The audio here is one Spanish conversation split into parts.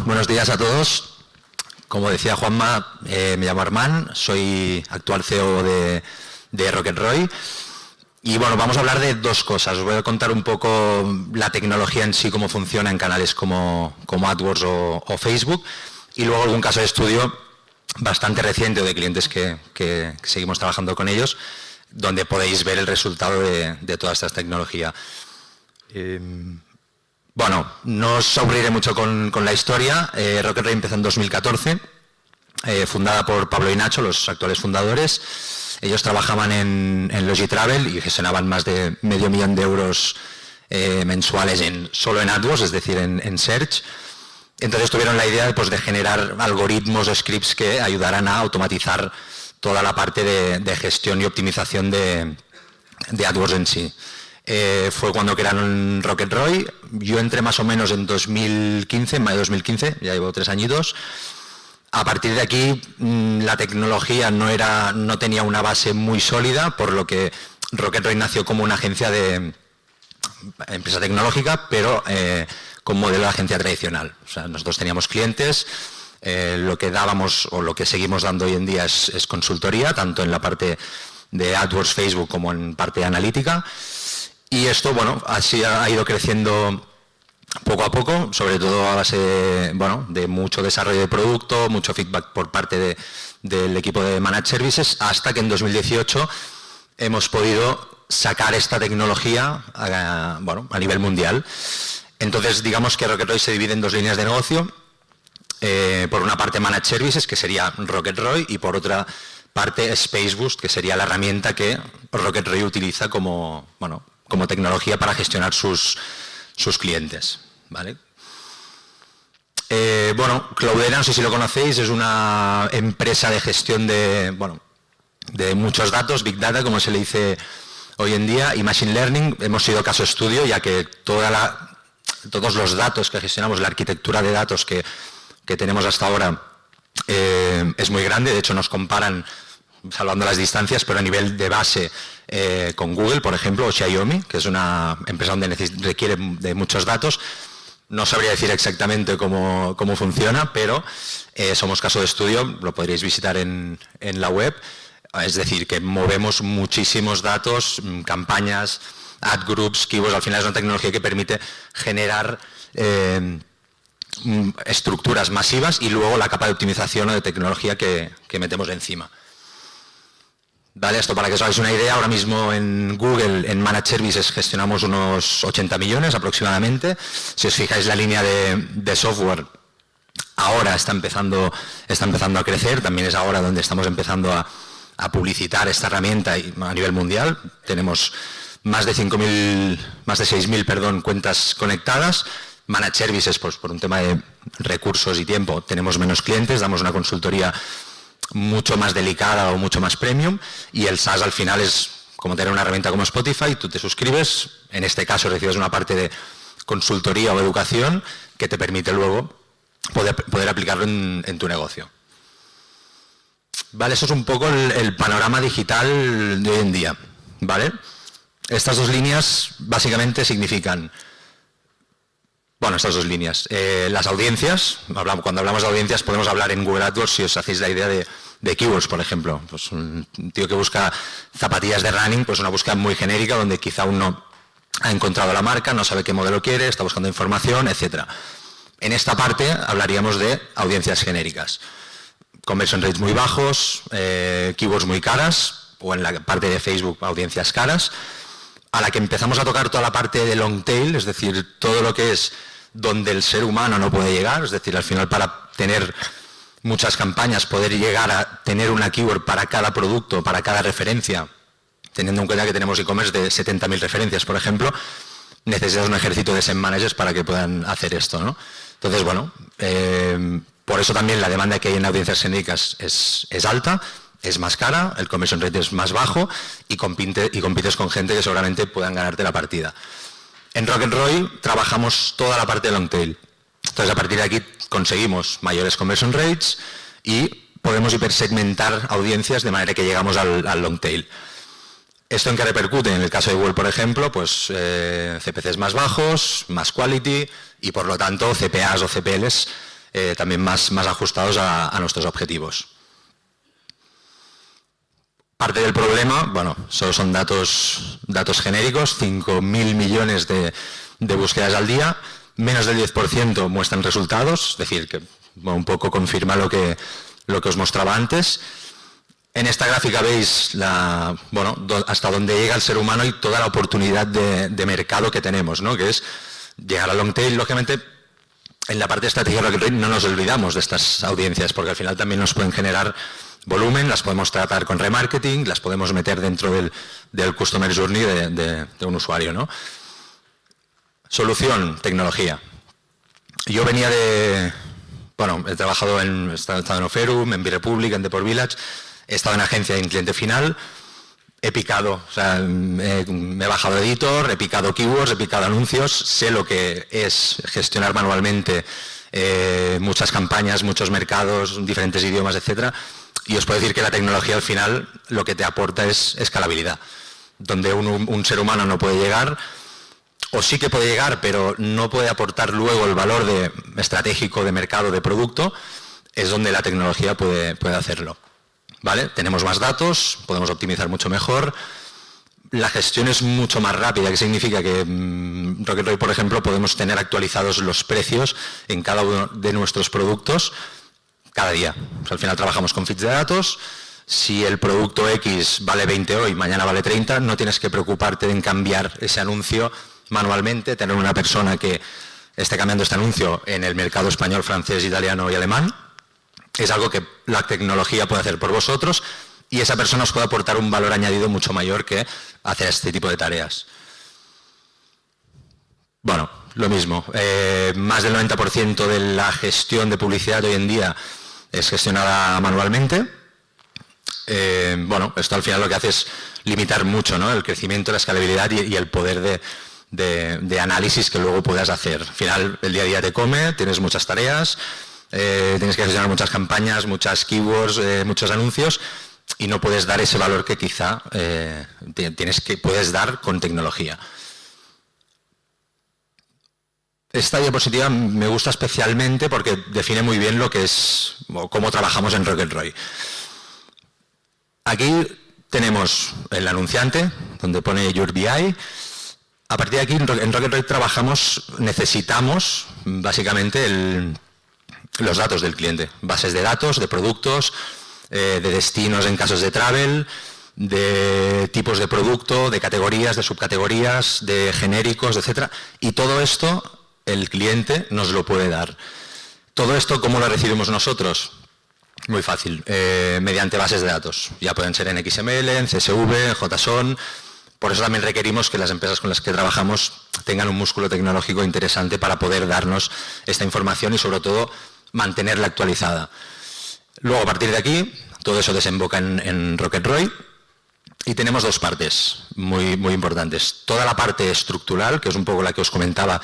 Buenos días a todos. Como decía Juanma, me llamo Armand, soy actual CEO de Rocketry. Y bueno, vamos a hablar de dos cosas. Os voy a contar un poco la tecnología en sí, cómo funciona en canales como AdWords o Facebook. Y luego algún caso de estudio bastante reciente o de clientes que seguimos trabajando con ellos, donde podéis ver el resultado de toda esta tecnología. Bueno, no os aburriré mucho con la historia. Rocketry empezó en 2014, fundada por Pablo y Nacho, los actuales fundadores. Ellos trabajaban en Logitravel y gestionaban más de $500,000 de euros mensuales solo en AdWords, es decir, en Search. Entonces tuvieron la idea de generar algoritmos o scripts que ayudaran a automatizar toda la parte de gestión y optimización de AdWords en sí. Fue cuando crearon Rocketry. Yo entré más o menos en 2015, en mayo de 2015, ya llevo 3 añitos. A partir de aquí la tecnología no tenía una base muy sólida, por lo que Rocketry nació como una agencia de empresa tecnológica, pero con modelo de agencia tradicional. O sea, nosotros teníamos clientes, lo que dábamos o lo que seguimos dando hoy en día es consultoría, tanto en la parte de AdWords, Facebook, como en parte analítica. Y esto, bueno, así ha ido creciendo poco a poco, sobre todo a base de mucho desarrollo de producto, mucho feedback por parte del equipo de Managed Services, hasta que en 2018 hemos podido sacar esta tecnología a nivel mundial. Entonces, digamos que Rocketry se divide en 2 líneas de negocio. Por una parte Managed Services, que sería Rocketry, y por otra parte Spaceboost, que sería la herramienta que Rocketry utiliza como tecnología para gestionar sus clientes, ¿vale? Cloudera, no sé si lo conocéis, es una empresa de gestión de muchos datos, Big Data, como se le dice hoy en día, y Machine Learning. Hemos sido caso estudio, ya que todos los datos que gestionamos, la arquitectura de datos que tenemos hasta ahora es muy grande. De hecho, nos comparan, salvando las distancias, pero a nivel de base con Google, por ejemplo, o Xiaomi, que es una empresa donde requiere de muchos datos. No sabría decir exactamente cómo funciona, pero somos caso de estudio, lo podréis visitar en la web. Es decir, que movemos muchísimos datos, campañas, ad groups, keywords. Al final es una tecnología que permite generar estructuras masivas y luego la capa de optimización o de tecnología que metemos encima. Vale, esto para que os hagáis una idea, ahora mismo en Google, en Managed Services, gestionamos unos 80 millones aproximadamente. Si os fijáis, la línea de software ahora está empezando a crecer, también es ahora donde estamos empezando a publicitar esta herramienta a nivel mundial. Tenemos más de 6.000 cuentas conectadas. Managed Services, pues por un tema de recursos y tiempo, tenemos menos clientes, damos una consultoría mucho más delicada o mucho más premium, y el SaaS al final es como tener una herramienta como Spotify. Tú te suscribes, en este caso recibes una parte de consultoría o educación que te permite luego poder aplicarlo en tu negocio. Vale, eso es un poco el panorama digital de hoy en día, ¿vale? Estas 2 líneas básicamente significan, estas 2 líneas. Las audiencias, cuando hablamos de audiencias podemos hablar en Google AdWords, si os hacéis la idea de keywords, por ejemplo. Pues un tío que busca zapatillas de running, pues una búsqueda muy genérica donde quizá aún no ha encontrado la marca, no sabe qué modelo quiere, está buscando información, etc. En esta parte hablaríamos de audiencias genéricas. Conversion rates muy bajos, keywords muy caras, o en la parte de Facebook audiencias caras. A la que empezamos a tocar toda la parte de long tail, es decir, todo lo que es donde el ser humano no puede llegar, es decir, al final para tener muchas campañas, poder llegar a tener una keyword para cada producto, para cada referencia, teniendo en cuenta que tenemos e-commerce de 70.000 referencias, por ejemplo, necesitas un ejército de SEM managers para que puedan hacer esto, ¿no? Entonces, por eso también la demanda que hay en audiencias genéricas es alta, es más cara, el conversion rate es más bajo y compites con gente que seguramente puedan ganarte la partida. En Rocketry trabajamos toda la parte de long tail. Entonces, a partir de aquí conseguimos mayores conversion rates y podemos hipersegmentar audiencias de manera que llegamos al long tail. ¿Esto en qué repercute? En el caso de Google, por ejemplo, pues CPCs más bajos, más quality y por lo tanto CPAs o CPLs también más ajustados a nuestros objetivos. Parte del problema, bueno, solo son datos genéricos, 5.000 millones de búsquedas al día, menos del 10% muestran resultados, es decir, que un poco confirma lo que os mostraba antes. En esta gráfica veis hasta dónde llega el ser humano y toda la oportunidad de mercado que tenemos, ¿no? Que es llegar al long tail. Lógicamente, en la parte de estrategia Rocket Rate no nos olvidamos de estas audiencias, porque al final también nos pueden generar volumen, las podemos tratar con remarketing, las podemos meter dentro del customer journey de un usuario, ¿no? Solución, tecnología. Yo venía he estado en Oferum, en B-Republic, en Deport Village, he estado en agencia y en cliente final, he picado, me he bajado editor, he picado keywords, he picado anuncios, sé lo que es gestionar manualmente muchas campañas, muchos mercados, diferentes idiomas, etcétera. Y os puedo decir que la tecnología al final lo que te aporta es escalabilidad. Donde un ser humano no puede llegar, o sí que puede llegar, pero no puede aportar luego el valor estratégico de mercado, de producto, es donde la tecnología puede hacerlo. ¿Vale? Tenemos más datos, podemos optimizar mucho mejor, la gestión es mucho más rápida, que significa que Rocket Rate, por ejemplo, podemos tener actualizados los precios en cada uno de nuestros productos cada día. O sea, al final trabajamos con feeds de datos. Si el producto X vale 20 hoy, mañana vale 30, no tienes que preocuparte en cambiar ese anuncio manualmente, tener una persona que esté cambiando este anuncio en el mercado español, francés, italiano y alemán. Es algo que la tecnología puede hacer por vosotros y esa persona os puede aportar un valor añadido mucho mayor que hacer este tipo de tareas. Bueno, lo mismo. Más del 90% de la gestión de publicidad hoy en día es gestionada manualmente. Esto al final lo que hace es limitar mucho, ¿no?, el crecimiento, la escalabilidad y el poder de análisis que luego puedas hacer. Al final el día a día te come, tienes muchas tareas, tienes que gestionar muchas campañas, muchas keywords, muchos anuncios y no puedes dar ese valor que quizá puedes dar con tecnología. Esta diapositiva me gusta especialmente porque define muy bien lo que es o cómo trabajamos en Rocket Rate. Aquí tenemos el anunciante, donde pone Your BI. A partir de aquí, en Rocket Rate necesitamos básicamente los datos del cliente, bases de datos, de productos, de destinos en casos de travel, de tipos de producto, de categorías, de subcategorías, de genéricos, etcétera. Y todo esto el cliente nos lo puede dar. Todo esto, ¿cómo lo recibimos nosotros? Muy fácil, mediante bases de datos. Ya pueden ser en XML, en CSV, en JSON. Por eso también requerimos que las empresas con las que trabajamos tengan un músculo tecnológico interesante para poder darnos esta información y sobre todo mantenerla actualizada. Luego, a partir de aquí, todo eso desemboca en Rocket Rate y tenemos dos partes muy importantes. Toda la parte estructural, que es un poco la que os comentaba,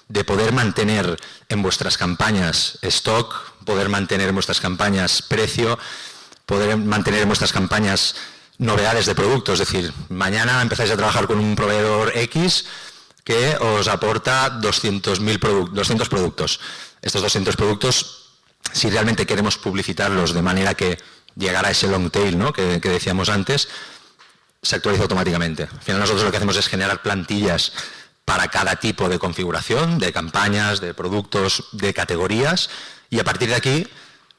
de poder mantener en vuestras campañas stock, poder mantener en vuestras campañas precio, poder mantener en vuestras campañas novedades de productos. Es decir, mañana empezáis a trabajar con un proveedor X que os aporta 200 productos. Estos 200 productos, si realmente queremos publicitarlos de manera que llegara a ese long tail, ¿no?, que decíamos antes, se actualiza automáticamente. Al final nosotros lo que hacemos es generar plantillas para cada tipo de configuración, de campañas, de productos, de categorías, y a partir de aquí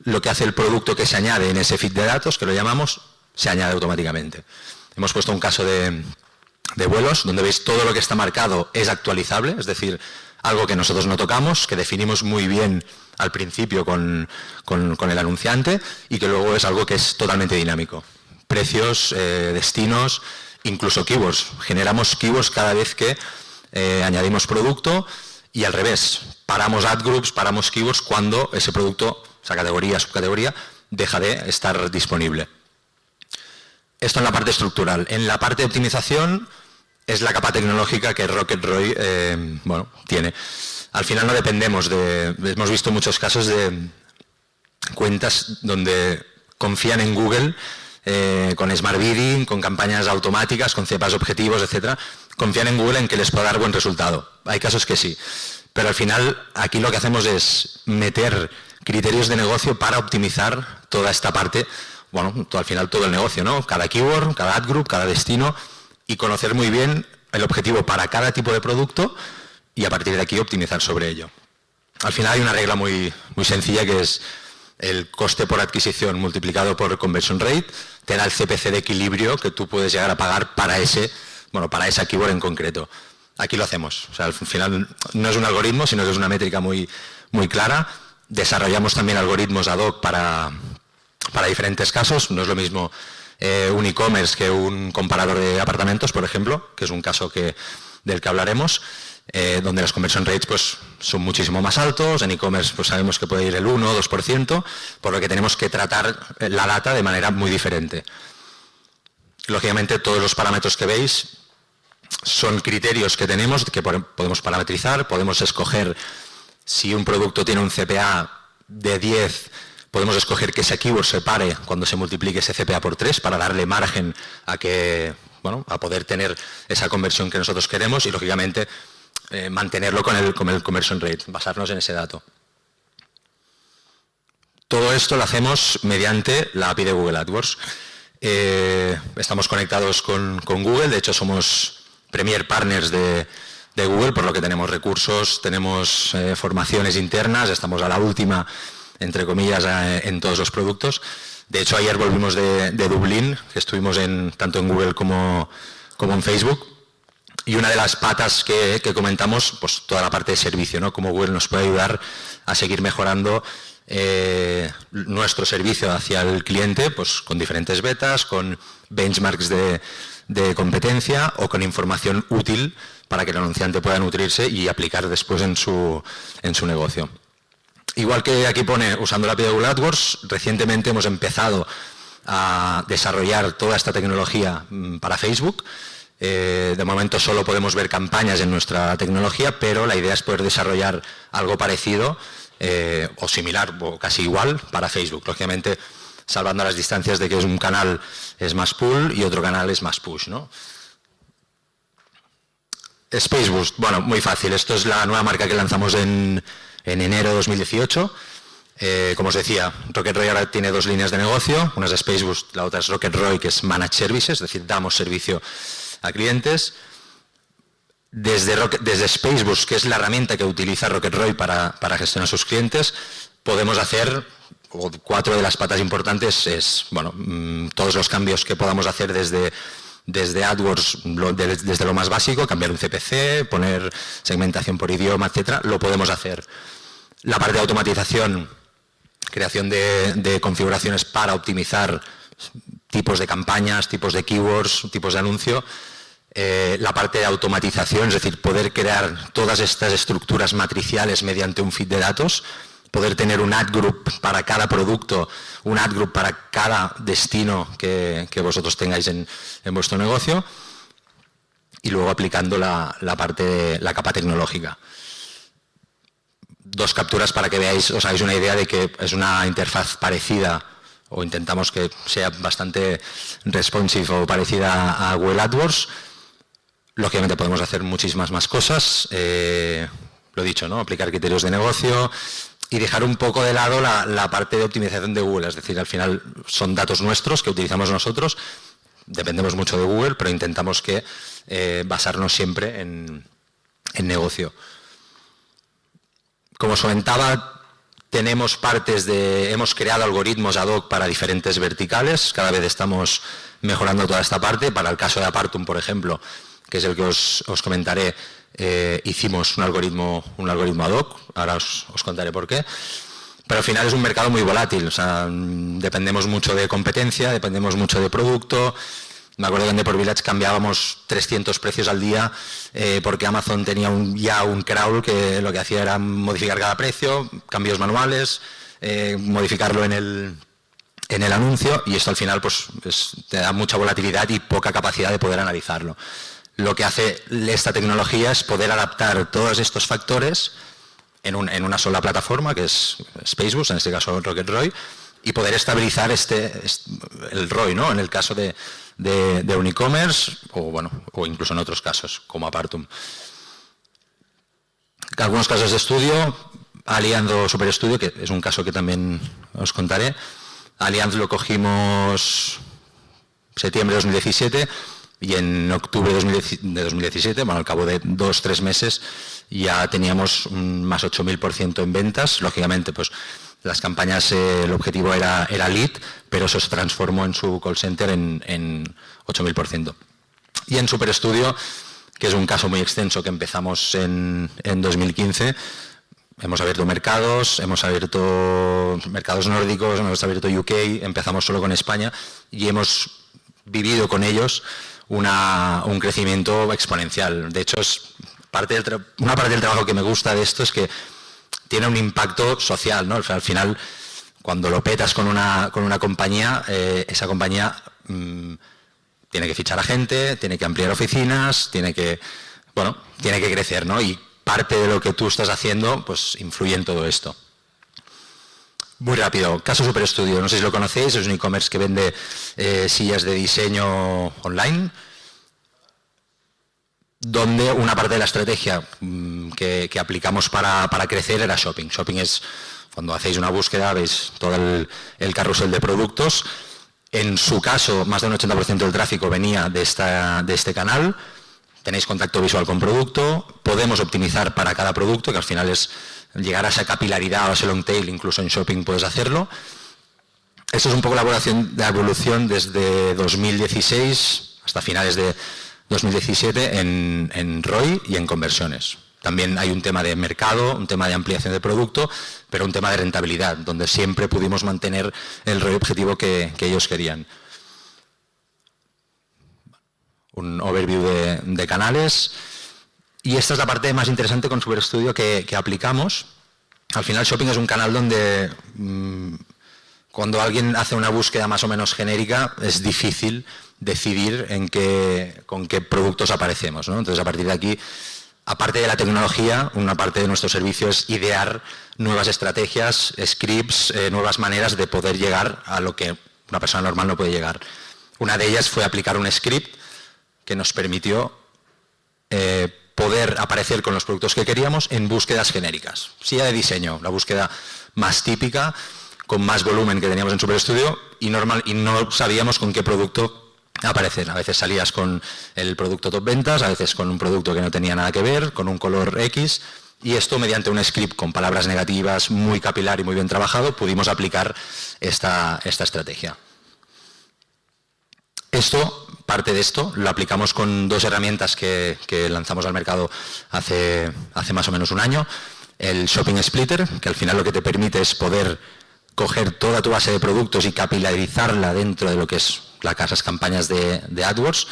lo que hace el producto que se añade en ese feed de datos, que lo llamamos, se añade automáticamente. Hemos puesto un caso de vuelos, donde veis todo lo que está marcado es actualizable, es decir, algo que nosotros no tocamos, que definimos muy bien al principio con el anunciante y que luego es algo que es totalmente dinámico. Precios, destinos, incluso keywords. Generamos keywords cada vez que añadimos producto y al revés, paramos ad groups, paramos keywords cuando ese producto, esa categoría, subcategoría, deja de estar disponible. Esto en la parte estructural. En la parte de optimización es la capa tecnológica que Rocket Rate tiene. Al final no dependemos hemos visto muchos casos de cuentas donde confían en Google con Smart Bidding, con campañas automáticas, con CPAs objetivos, etcétera. Confían en Google en que les pueda dar buen resultado. Hay casos que sí, Pero al final aquí lo que hacemos es meter criterios de negocio para optimizar toda esta parte, bueno, al final todo el negocio, ¿no? Cada keyword, cada ad group, cada destino, y conocer muy bien el objetivo para cada tipo de producto y a partir de aquí optimizar sobre ello. Al final hay una regla muy sencilla que es el coste por adquisición multiplicado por conversion rate, te da el CPC de equilibrio que tú puedes llegar a pagar para esa keyword en concreto. Aquí lo hacemos. O sea, al final no es un algoritmo, sino que es una métrica muy clara. Desarrollamos también algoritmos ad hoc para diferentes casos. No es lo mismo un e-commerce que un comparador de apartamentos, por ejemplo, que es un caso del que hablaremos, donde las conversion rates pues, son muchísimo más altos. En e-commerce pues, sabemos que puede ir el 1 o 2%, por lo que tenemos que tratar la data de manera muy diferente. Lógicamente, todos los parámetros que veis son criterios que tenemos, que podemos parametrizar, podemos escoger si un producto tiene un CPA de 10, podemos escoger que ese keyword se pare cuando se multiplique ese CPA por 3 para darle margen a a poder tener esa conversión que nosotros queremos y, lógicamente, mantenerlo con el conversion rate, basarnos en ese dato. Todo esto lo hacemos mediante la API de Google AdWords. Estamos conectados con Google, de hecho somos Premier Partners de Google, por lo que tenemos recursos, tenemos formaciones internas, estamos a la última, entre comillas, en todos los productos. De hecho, ayer volvimos de Dublín, que estuvimos tanto en Google como en Facebook, y una de las patas que comentamos, pues toda la parte de servicio, ¿no? Cómo Google nos puede ayudar a seguir mejorando nuestro servicio hacia el cliente, pues con diferentes betas, con benchmarks de competencia o con información útil para que el anunciante pueda nutrirse y aplicar después en su negocio. Igual que aquí pone, usando la API de Google AdWords, recientemente hemos empezado a desarrollar toda esta tecnología para Facebook. De momento solo podemos ver campañas en nuestra tecnología, pero la idea es poder desarrollar algo parecido o similar o casi igual para Facebook. Lógicamente, salvando las distancias de que es un canal es más pull y otro canal es más push, ¿no? Spaceboost, bueno, muy fácil. Esto es la nueva marca que lanzamos en enero de 2018. Como os decía, RocketRoy ahora tiene dos líneas de negocio. Una es Spaceboost, la otra es RocketRoy, que es Managed Services, es decir, damos servicio a clientes. Desde Spaceboost, que es la herramienta que utiliza RocketRoy para gestionar sus clientes, podemos hacer, o 4 de las patas importantes es, bueno, todos los cambios que podamos hacer desde AdWords, desde lo más básico, cambiar un CPC, poner segmentación por idioma, etcétera, lo podemos hacer. La parte de automatización, creación de configuraciones para optimizar tipos de campañas, tipos de keywords, tipos de anuncio. La parte de automatización, es decir, poder crear todas estas estructuras matriciales mediante un feed de datos, poder tener un ad group para cada producto, un ad group para cada destino que vosotros tengáis en vuestro negocio, y luego aplicando la parte de la capa tecnológica. Dos capturas para que veáis, os hagáis una idea de que es una interfaz parecida, o intentamos que sea bastante responsive o parecida a Google AdWords. Lógicamente podemos hacer muchísimas más cosas, lo dicho, ¿no? Aplicar criterios de negocio y dejar un poco de lado la parte de optimización de Google, es decir, al final son datos nuestros que utilizamos nosotros, dependemos mucho de Google, pero intentamos basarnos siempre en negocio. Como os comentaba, hemos creado algoritmos ad hoc para diferentes verticales, cada vez estamos mejorando toda esta parte. Para el caso de Apartum, por ejemplo, que es el que os comentaré, hicimos un algoritmo ad hoc, ahora os contaré por qué. Pero al final es un mercado muy volátil, o sea, dependemos mucho de competencia, dependemos mucho de producto. Me acuerdo que en Deport Village cambiábamos 300 precios al día porque Amazon tenía ya un crawl que lo que hacía era modificar cada precio, cambios manuales, modificarlo en el anuncio, y esto al final pues, te da mucha volatilidad y poca capacidad de poder analizarlo. Lo que hace esta tecnología es poder adaptar todos estos factores en una sola plataforma, que es Spaceboost, en este caso RocketRoy, y poder estabilizar el ROI, ¿no? En el caso de un e-commerce o incluso en otros casos, como Apartum. Algunos casos de estudio, Allianz Superestudio, que es un caso que también os contaré. Allianz lo cogimos septiembre de 2017 y en octubre de 2017, bueno, al cabo de 2-3 meses, ya teníamos un más 8.000% en ventas. Lógicamente, pues las campañas, el objetivo era lead, pero eso se transformó en su call center en 8.000%. Y en Superestudio, que es un caso muy extenso que empezamos en 2015, hemos abierto mercados nórdicos, hemos abierto UK, empezamos solo con España y hemos vivido con ellos un crecimiento exponencial. De hecho, una parte del trabajo que me gusta de esto es que tiene un impacto social, ¿no? O sea, al final, cuando lo petas con una compañía, esa compañía tiene que fichar a gente, tiene que ampliar oficinas, tiene que crecer, ¿no? Y parte de lo que tú estás haciendo, pues influye en todo esto. Muy rápido, caso Superestudio, no sé si lo conocéis, es un e-commerce que vende sillas de diseño online, donde una parte de la estrategia que aplicamos para crecer era shopping. Shopping es cuando hacéis una búsqueda, veis todo el carrusel de productos. En su caso, más del 80% del tráfico venía de este canal. Tenéis contacto visual con producto, podemos optimizar para cada producto, que al final es llegar a esa capilaridad o a ese long tail, incluso en shopping puedes hacerlo. Esto es un poco la evolución desde 2016 hasta finales de 2017 en ROI y en conversiones. También hay un tema de mercado, un tema de ampliación de producto, pero un tema de rentabilidad, donde siempre pudimos mantener el ROI objetivo que ellos querían. Un overview de canales. Y esta es la parte más interesante con Superestudio que aplicamos. Al final, shopping es un canal donde cuando alguien hace una búsqueda más o menos genérica, es difícil decidir con qué productos aparecemos, ¿no? Entonces, a partir de aquí, aparte de la tecnología, una parte de nuestro servicio es idear nuevas estrategias, scripts, nuevas maneras de poder llegar a lo que una persona normal no puede llegar. Una de ellas fue aplicar un script que nos permitió poder aparecer con los productos que queríamos en búsquedas genéricas. Silla de diseño, la búsqueda más típica, con más volumen que teníamos en Superestudio y no sabíamos con qué producto aparecer. A veces salías con el producto top ventas, a veces con un producto que no tenía nada que ver, con un color X, y esto mediante un script con palabras negativas, muy capilar y muy bien trabajado, pudimos aplicar esta estrategia. Parte de esto lo aplicamos con dos herramientas que lanzamos al mercado hace más o menos un año. El Shopping Splitter, que al final lo que te permite es poder coger toda tu base de productos y capilarizarla dentro de lo que es las campañas de AdWords.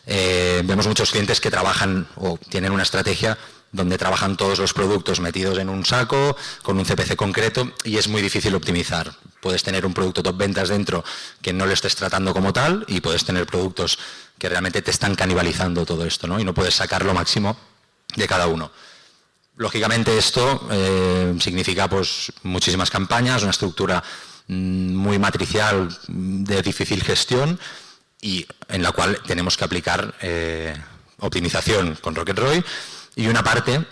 Vemos muchos clientes que trabajan o tienen una estrategia donde trabajan todos los productos metidos en un saco, con un CPC concreto, y es muy difícil optimizar. Puedes tener un producto top ventas dentro que no lo estés tratando como tal, y puedes tener productos que realmente te están canibalizando todo esto, ¿no? Y no puedes sacar lo máximo de cada uno. Lógicamente esto significa pues muchísimas campañas, una estructura muy matricial de difícil gestión y en la cual tenemos que aplicar optimización con Rocket ROI. Y una parte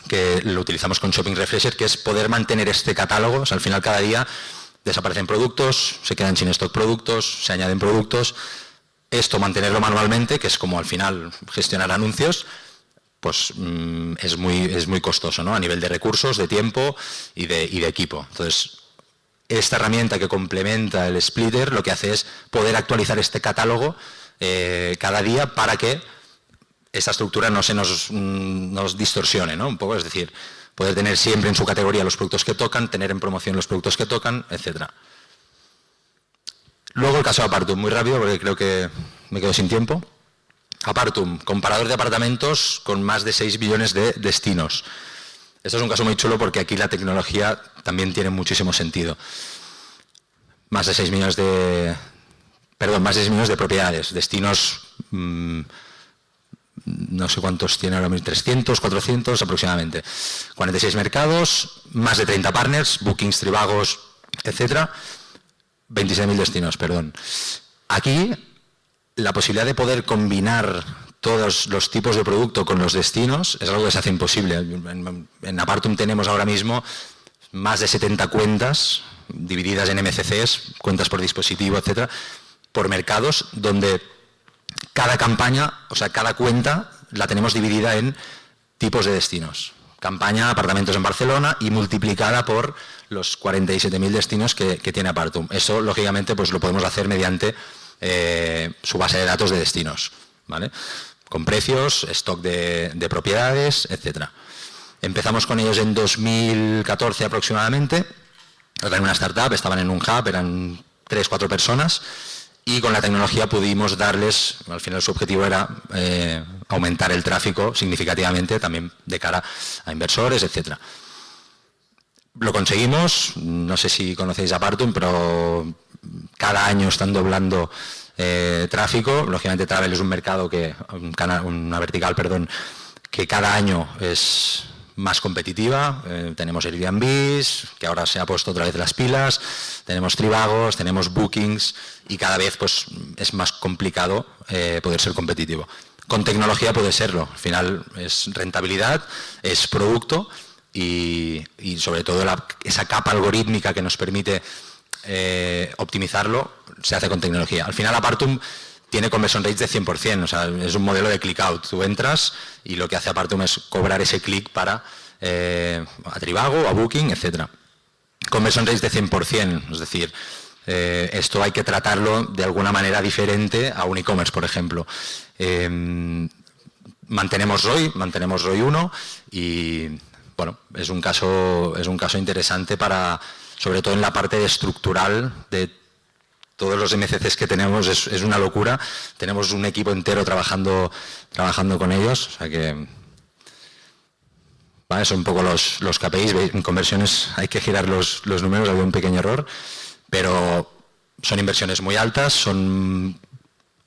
que lo utilizamos con Shopping Refresher, que es poder mantener este catálogo. O sea, al final cada día desaparecen productos, se quedan sin stock productos, se añaden productos. Esto mantenerlo manualmente, que es como al final gestionar anuncios, pues es muy costoso, ¿no? A nivel de recursos, de tiempo y de equipo. Entonces, esta herramienta que complementa el splitter lo que hace es poder actualizar este catálogo cada día para que esta estructura no se nos distorsione, ¿no? Un poco, es decir, poder tener siempre en su categoría los productos que tocan, tener en promoción los productos que tocan, etc. Luego el caso de Apartum, muy rápido porque creo que me quedo sin tiempo. Apartum, comparador de apartamentos con más de 6 billones de destinos. Esto es un caso muy chulo porque aquí la tecnología también tiene muchísimo sentido. Más de 6 millones de propiedades, destinos, no sé cuántos tiene ahora mismo, 300, 400 aproximadamente. 46 mercados, más de 30 partners, bookings, tribagos, etcétera. 26.000 destinos, perdón. Aquí la posibilidad de poder combinar todos los tipos de producto con los destinos es algo que se hace imposible. En Apartum tenemos ahora mismo más de 70 cuentas divididas en MCCs, cuentas por dispositivo, etcétera, por mercados, donde cada campaña, o sea, cada cuenta la tenemos dividida en tipos de destinos. Campaña apartamentos en Barcelona y multiplicada por los 47.000 destinos que tiene Apartum. Eso, lógicamente, pues lo podemos hacer mediante su base de datos de destinos, ¿vale? Con precios, stock de propiedades, etcétera. Empezamos con ellos en 2014 aproximadamente. Eran una startup, estaban en un hub, eran 3-4 personas. Y con la tecnología pudimos darles, al final su objetivo era aumentar el tráfico significativamente, también de cara a inversores, etcétera. Lo conseguimos, no sé si conocéis Apartum, pero cada año están doblando tráfico. Lógicamente Travel es un mercado una vertical, perdón, que cada año es más competitiva. Tenemos Airbnb, que ahora se ha puesto otra vez las pilas, tenemos Trivagos, tenemos Bookings y cada vez pues, es más complicado poder ser competitivo. Con tecnología puede serlo, al final es rentabilidad, es producto y sobre todo esa capa algorítmica que nos permite optimizarlo se hace con tecnología. Al final Apartum tiene conversion rates de 100%, o sea, es un modelo de click-out. Tú entras y lo que hace Apartum es cobrar ese click para a Trivago, a Booking, etc. Conversion rates de 100%, es decir, esto hay que tratarlo de alguna manera diferente a un e-commerce, por ejemplo. Mantenemos ROI 1 y, bueno, es un caso interesante para, sobre todo en la parte estructural de todos los MCCs que tenemos, es una locura. Tenemos un equipo entero trabajando con ellos, o sea que ¿vale? Son un poco los KPIs. En conversiones hay que girar los números, había un pequeño error, pero son inversiones muy altas, son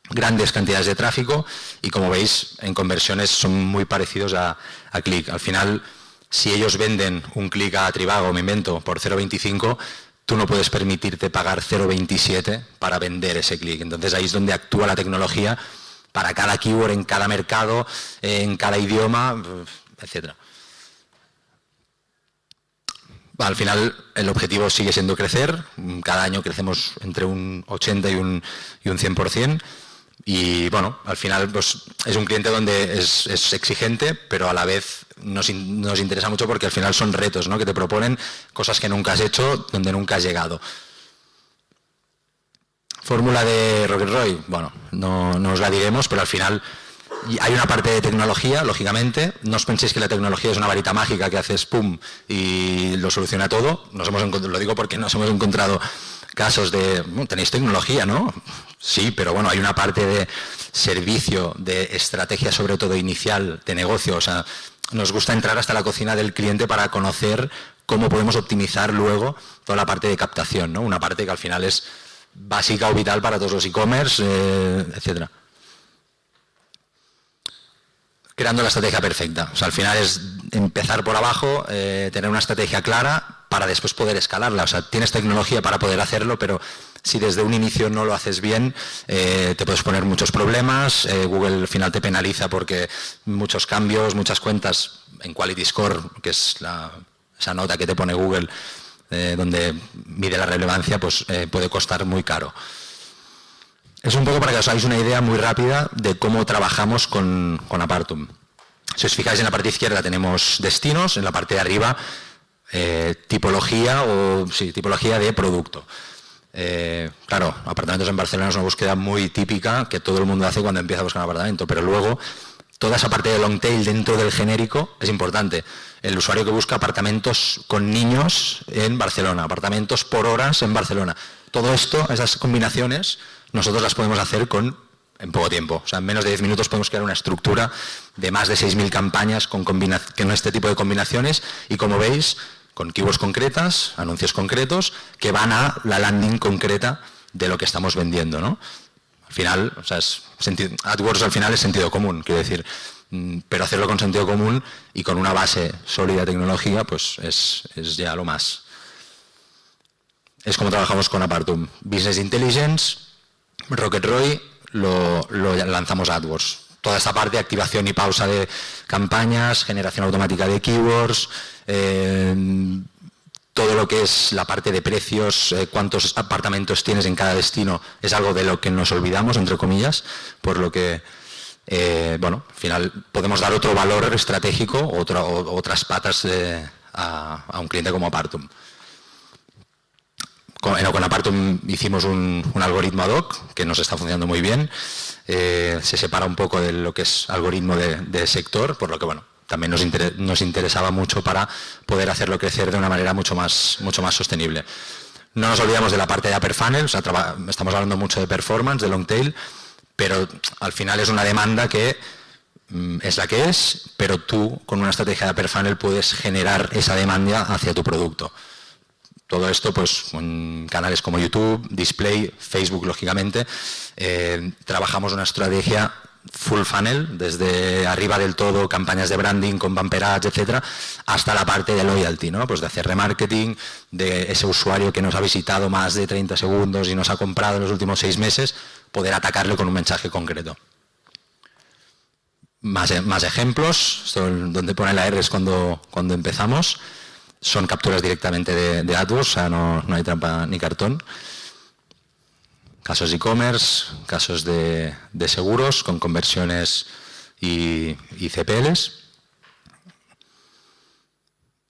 grandes cantidades de tráfico y como veis en conversiones son muy parecidos a click. Al final, si ellos venden un click a Trivago, me invento, por 0,25, tú no puedes permitirte pagar 0,27 para vender ese clic. Entonces ahí es donde actúa la tecnología para cada keyword, en cada mercado, en cada idioma, etc. Al final el objetivo sigue siendo crecer. Cada año crecemos entre un 80 y un 100%. Y bueno, al final pues, es un cliente donde es exigente, pero a la vez nos interesa mucho porque al final son retos, ¿no? Que te proponen cosas que nunca has hecho, donde nunca has llegado. Fórmula de Rocket Roy, bueno, no os la diremos, pero al final hay una parte de tecnología, lógicamente. No os penséis que la tecnología es una varita mágica que haces pum y lo soluciona todo. Lo digo porque nos hemos encontrado casos de, tenéis tecnología, ¿no? Sí, pero bueno, hay una parte de servicio, de estrategia sobre todo inicial, de negocio. O sea, nos gusta entrar hasta la cocina del cliente para conocer cómo podemos optimizar luego toda la parte de captación, ¿no? Una parte que al final es básica o vital para todos los e-commerce, etcétera. Creando la estrategia perfecta. O sea, al final es empezar por abajo, tener una estrategia clara para después poder escalarla. O sea, tienes tecnología para poder hacerlo, pero si desde un inicio no lo haces bien, te puedes poner muchos problemas. Google al final te penaliza porque muchos cambios, muchas cuentas en Quality Score, que es esa nota que te pone Google, donde mide la relevancia, pues puede costar muy caro. Es un poco para que os hagáis una idea muy rápida de cómo trabajamos con Apartum. Si os fijáis en la parte izquierda tenemos destinos, en la parte de arriba tipología de producto. Claro, apartamentos en Barcelona es una búsqueda muy típica que todo el mundo hace cuando empieza a buscar un apartamento, pero luego toda esa parte de long tail dentro del genérico es importante. El usuario que busca apartamentos con niños en Barcelona, apartamentos por horas en Barcelona. Todo esto, esas combinaciones, nosotros las podemos hacer en poco tiempo. O sea, en menos de 10 minutos podemos crear una estructura de más de 6.000 campañas con este tipo de combinaciones y, como veis, con keywords concretas, anuncios concretos, que van a la landing concreta de lo que estamos vendiendo, ¿no? Al final, o sea, AdWords al final es sentido común, quiero decir, pero hacerlo con sentido común y con una base sólida de tecnología, pues es ya lo más. Es como trabajamos con Apartum. Business Intelligence, Rocket Roy, lo lanzamos a AdWords. toda esta parte de activación y pausa de campañas, generación automática de keywords, todo lo que es la parte de precios, cuántos apartamentos tienes en cada destino, es algo de lo que nos olvidamos, entre comillas, por lo que, bueno, al final podemos dar otro valor estratégico, otras patas a un cliente como Apartum. Con Apartum hicimos un algoritmo ad hoc que nos está funcionando muy bien, se separa un poco de lo que es algoritmo de sector, por lo que, bueno, también nos interesaba mucho para poder hacerlo crecer de una manera mucho más sostenible. No nos olvidamos de la parte de Upper Funnel, o sea, estamos hablando mucho de performance, de long tail, pero al final es una demanda que es la que es, pero tú con una estrategia de Upper Funnel puedes generar esa demanda hacia tu producto. Todo esto pues en canales como YouTube, Display, Facebook, lógicamente. Trabajamos una estrategia full funnel, desde arriba del todo, campañas de branding con bumper ads, etcétera, hasta la parte de loyalty, ¿no? Pues de hacer remarketing, de ese usuario que nos ha visitado más de 30 segundos y nos ha comprado en los últimos 6 meses, poder atacarle con un mensaje concreto. Más ejemplos, esto donde pone la R es cuando empezamos, son capturas directamente de AdWords, o sea, no hay trampa ni cartón. Casos e-commerce, casos de seguros con conversiones y CPLs.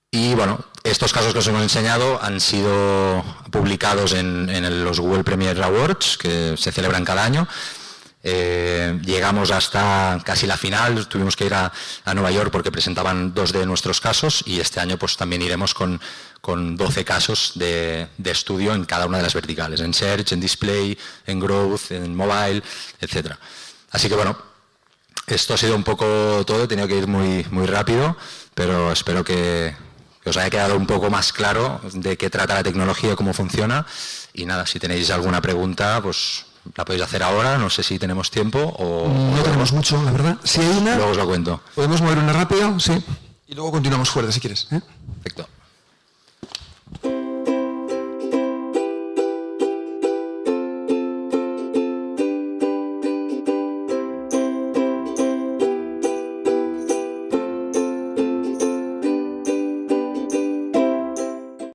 Y bueno, estos casos que os hemos enseñado han sido publicados en los Google Premier Awards, que se celebran cada año. Llegamos hasta casi la final, tuvimos que ir a Nueva York porque presentaban 2 de nuestros casos y este año pues también iremos con 12 casos de estudio en cada una de las verticales, en Search, en Display, en Growth, en Mobile, etc. Así que bueno, esto ha sido un poco todo, he tenido que ir muy rápido, pero espero que os haya quedado un poco más claro de qué trata la tecnología, cómo funciona y nada, si tenéis alguna pregunta, pues la podéis hacer ahora, no sé si tenemos tiempo o... No tenemos mucho, la verdad. Si hay una... Luego os lo cuento. Podemos mover una rápida, sí. Y luego continuamos fuerte, si quieres, ¿eh?